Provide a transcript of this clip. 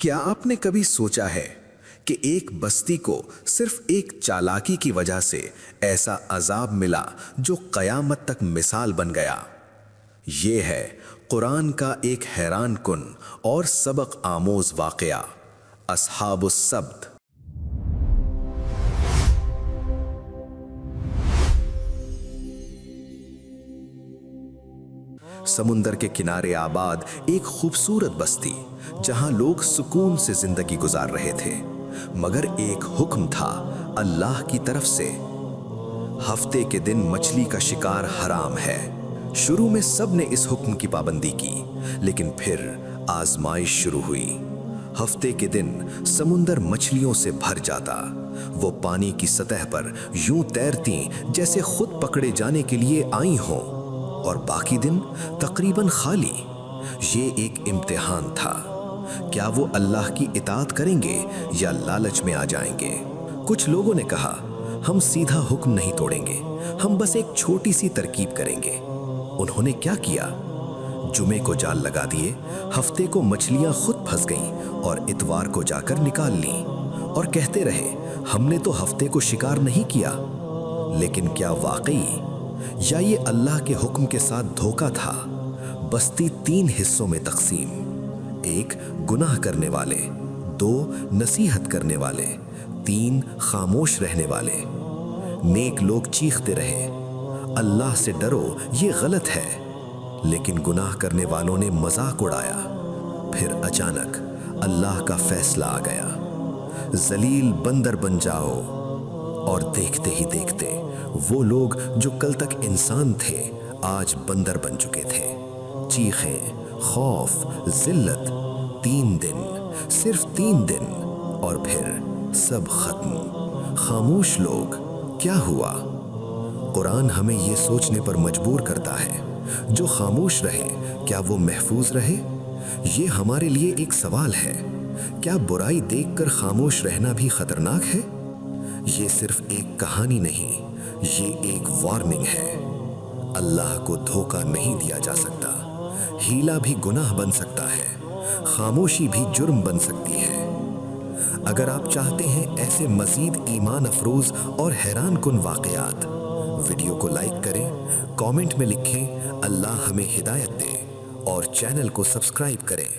کیا آپ نے کبھی سوچا ہے کہ ایک بستی کو صرف ایک چالاکی کی وجہ سے ایسا عذاب ملا جو قیامت تک مثال بن گیا؟ یہ ہے قرآن کا ایک حیران کن اور سبق آموز واقعہ، اصحاب السبت۔ سمندر کے کنارے آباد ایک خوبصورت بستی، جہاں لوگ سکون سے زندگی گزار رہے تھے، مگر ایک حکم تھا اللہ کی طرف سے۔ ہفتے کے دن مچھلی کا شکار حرام ہے۔ شروع میں سب نے اس حکم کی پابندی کی، لیکن پھر آزمائش شروع ہوئی۔ ہفتے کے دن سمندر مچھلیوں سے بھر جاتا، وہ پانی کی سطح پر یوں تیرتیں جیسے خود پکڑے جانے کے لیے آئی ہوں، اور باقی دن تقریباً خالی۔ یہ ایک امتحان تھا، کیا وہ اللہ کی اطاعت کریں گے یا لالچ میں آ جائیں گے؟ کچھ لوگوں نے کہا، ہم سیدھا حکم نہیں توڑیں گے، ہم بس ایک چھوٹی سی ترکیب کریں گے۔ انہوں نے کیا کیا؟ جمعے کو جال لگا دیے، ہفتے کو مچھلیاں خود پھنس گئیں اور اتوار کو جا کر نکال لیں، اور کہتے رہے ہم نے تو ہفتے کو شکار نہیں کیا۔ لیکن کیا واقعی، یا یہ اللہ کے حکم کے ساتھ دھوکہ تھا؟ بستی 3 حصوں میں تقسیم، 1 گناہ کرنے والے، 2 نصیحت کرنے والے، 3 خاموش رہنے والے۔ نیک لوگ چیختے رہے، اللہ سے ڈرو، یہ غلط ہے، لیکن گناہ کرنے والوں نے مذاق اڑایا۔ پھر اچانک اللہ کا فیصلہ آ گیا، ذلیل بندر بن جاؤ۔ اور دیکھتے ہی دیکھتے وہ لوگ جو کل تک انسان تھے آج بندر بن چکے تھے۔ چیخیں، خوف، ذلت، 3 دن، صرف 3 دن، اور پھر سب ختم۔ خاموش لوگ، کیا ہوا؟ قرآن ہمیں یہ سوچنے پر مجبور کرتا ہے، جو خاموش رہے کیا وہ محفوظ رہے؟ یہ ہمارے لیے ایک سوال ہے، کیا برائی دیکھ کر خاموش رہنا بھی خطرناک ہے؟ یہ صرف ایک کہانی نہیں، یہ ایک وارننگ ہے۔ اللہ کو دھوکہ نہیں دیا جا سکتا، ہیلا بھی گناہ بن سکتا ہے، خاموشی بھی جرم بن سکتی ہے۔ اگر آپ چاہتے ہیں ایسے مزید ایمان افروز اور حیران کن واقعات، ویڈیو کو لائک کریں، کامنٹ میں لکھیں اللہ ہمیں ہدایت دے، اور چینل کو سبسکرائب کریں۔